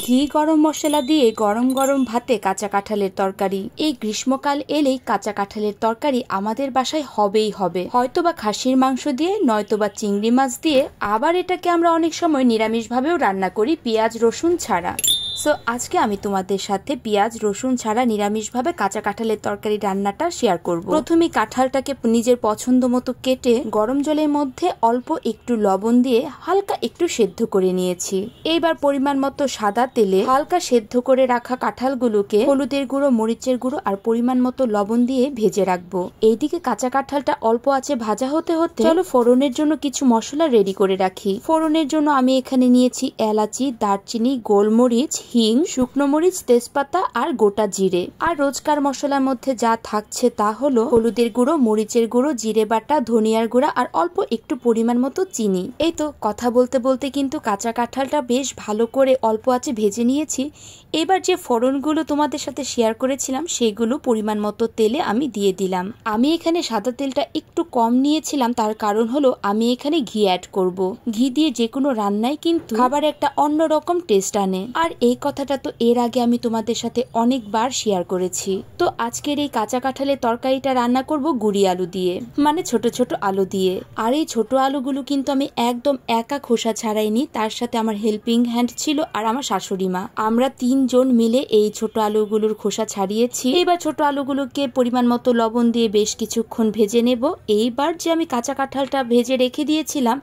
ঘি গরম মশলা দিয়ে গরম গরম ভাতে কাঁচা কাঁঠালের তরকারি। এই গ্রীষ্মকাল এলেই কাঁচা কাঁঠালের তরকারি আমাদের বাসায় হবেই হবে, হয়তোবা খাসির মাংস দিয়ে, নয়তোবা চিংড়ি মাছ দিয়ে, আবার এটাকে আমরা অনেক সময় নিরামিষভাবেও রান্না করি পেঁয়াজ রসুন ছাড়া। সো আজকে আমি তোমাদের সাথে পেঁয়াজ রসুন ছাড়া নিরামিষভাবে কাঁচা কাঁঠালের তরকারি রান্নাটা শেয়ার করব। প্রথমে কাঁঠালটাকে নিজের পছন্দ মতো কেটে গরম জলের মধ্যে অল্প একটু লবণ দিয়ে হালকা একটু সেদ্ধ করে নিয়েছি। এইবার পরিমাণ মতো সাদা তেলে হালকা সেদ্ধ করে রাখা কাঁঠালগুলোকে হলুদের গুঁড়ো, মরিচের গুঁড়ো আর পরিমাণ মতো লবণ দিয়ে ভেজে রাখবো। এইদিকে কাঁচা কাঁঠালটা অল্প আঁচে ভাজা হতে হতে চলো ফোড়নের জন্য কিছু মশলা রেডি করে রাখি। ফোড়নের জন্য আমি এখানে নিয়েছি এলাচি, দারচিনি, গোলমরিচ, হিং, শুকনো মরিচ, তেজপাতা আর গোটা জিরে। আর রোজকার মশলার মধ্যে যা থাকছে তা হলো হলুদের গুঁড়ো, মরিচের গুঁড়ো, জিরে বাটা, ধনিয়ার গুঁড়া আর অল্প একটু পরিমাণ মতো চিনি। এই তো কথা বলতে বলতে কিন্তু কাঁচা কাঁঠালটা বেশ ভালো করে অল্প আঁচে ভেজে নিয়েছি। এবার যে ফোড়নগুলো তোমাদের সাথে শেয়ার করেছিলাম সেগুলো পরিমাণ মতো তেলে আমি দিয়ে দিলাম। আমি এখানে সাদা তেলটা একটু কম নিয়েছিলাম, তার কারণ হলো আমি এখানে ঘি অ্যাড করব। ঘি দিয়ে যে কোনো রান্নায় কিন্তু খাবার একটা অন্যরকম টেস্ট আনে। আর এই কথাটা তো এর আগে আমি তোমাদের সাথে অনেকবার শেয়ার করেছি। তো আজকের এই কাঁচা কাঁঠালের তরকারিটা রান্না করব গুঁড়ি আলু দিয়ে, মানে ছোট ছোট আলু দিয়ে। আর এই ছোট আলুগুলো কিন্তু আমি একদম একা খোসা ছাড়াইনি, তার সাথে আমার হেল্পিং হ্যান্ড ছিল আর আমার শাশুড়ি মা। আমরা তিনজন মিলে এই ছোট আলুগুলোর খোসা ছাড়িয়েছি। এবার ছোট আলুগুলোকে পরিমাণ মতো লবণ দিয়ে বেশ কিছুক্ষণ ভেজে নেব। এইবার যে আমি কাঁচা কাঁঠালটা ভেজে রেখে দিয়েছিলাম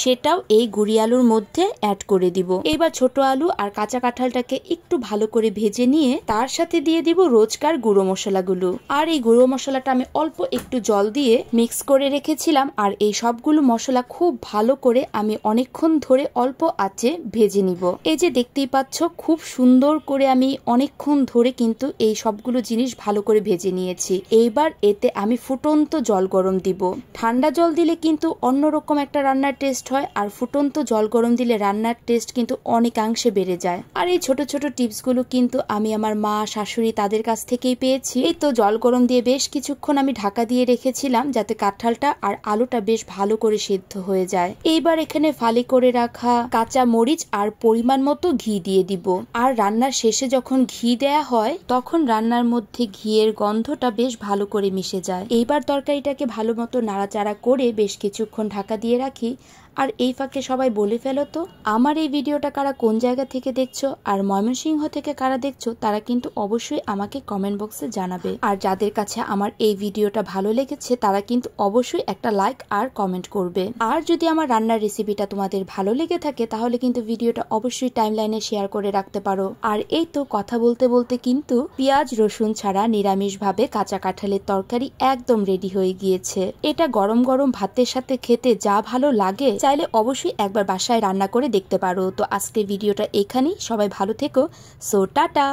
সেটাও এই গুঁড়ি আলুর মধ্যে অ্যাড করে দিব। এইবার ছোট আলু আর কাঁচা কাঁঠালটাকে একটু ভালো করে ভেজে নিয়ে তার সাথে দিয়ে দিব রোজকার গুঁড়ো মশলাগুলো। আর এই গুঁড়ো মশলাটা আমি অল্প একটু জল দিয়ে মিক্স করে রেখেছিলাম। আর এই সবগুলো মশলা খুব ভালো করে আমি অনেকক্ষণ ধরে অল্প আঁচে ভেজে নিব। এই যে দেখতেই পাচ্ছ খুব সুন্দর করে আমি অনেকক্ষণ ধরে কিন্তু এই সবগুলো জিনিস ভালো করে ভেজে নিয়েছি। এইবার এতে আমি ফুটন্ত জল গরম দিব। ঠান্ডা জল দিলে কিন্তু অন্যরকম একটা রান্নার টেস্ট হয়, আর ফুটন্ত জল গরম দিলে রান্নার টেস্ট কিন্তু অনেকাংশে বেড়ে যায়। আর এই ছোট ছোট টিপস গুলো কিন্তু আমি আমার মা, শাশুড়ি তাদের কাছ থেকেই পেয়েছি। এই তো জল গরম দিয়ে বেশ কিছুক্ষণ আমি ঢাকা দিয়ে রেখেছিলাম যাতে কাঁঠালটা আর আলুটা বেশ ভালো করে সিদ্ধ হয়ে যায়। এইবার এখানে ফালি করে রাখা কাঁচা মরিচ আর পরিমাণ মতো ঘি দিয়ে দিব। আর রান্নার শেষে যখন ঘি দেয়া হয় তখন রান্নার মধ্যে ঘিয়ের গন্ধটা বেশ ভালো করে মিশে যায়। এইবার তরকারিটাকে ভালো মতো নাড়াচাড়া করে বেশ কিছুক্ষণ ঢাকা দিয়ে রাখি। আর এই ফাঁকে সবাই বলে ফেলো তো আমার এই ভিডিওটা কারা কোন জায়গা থেকে দেখছো, আর ময়মনসিংহ থেকে কারা দেখছো তারা কিন্তু অবশ্যই আমাকে কমেন্ট বক্সে জানাবে। আর যাদের কাছে আমার এই ভিডিওটা ভালো লেগেছে তারা কিন্তু অবশ্যই একটা লাইক আর কমেন্ট করবে। আর যদি আমার রান্নার রেসিপিটা তোমাদের ভালো লেগে থাকে তাহলে কিন্তু ভিডিওটা অবশ্যই টাইমলাইনে শেয়ার করে রাখতে পারো। আর এই তো কথা বলতে বলতে কিন্তু পেঁয়াজ রসুন ছাড়া নিরামিষভাবে কাঁচা কাঁঠালের তরকারি একদম রেডি হয়ে গিয়েছে। এটা গরম গরম ভাতের সাথে খেতে যা ভালো লাগে, চাইলে অবশ্যই একবার বাসায় রান্না করে দেখতে পারো। তো আজকে ভিডিওটা এখানেই, সবাই ভালো থেকো। So tata.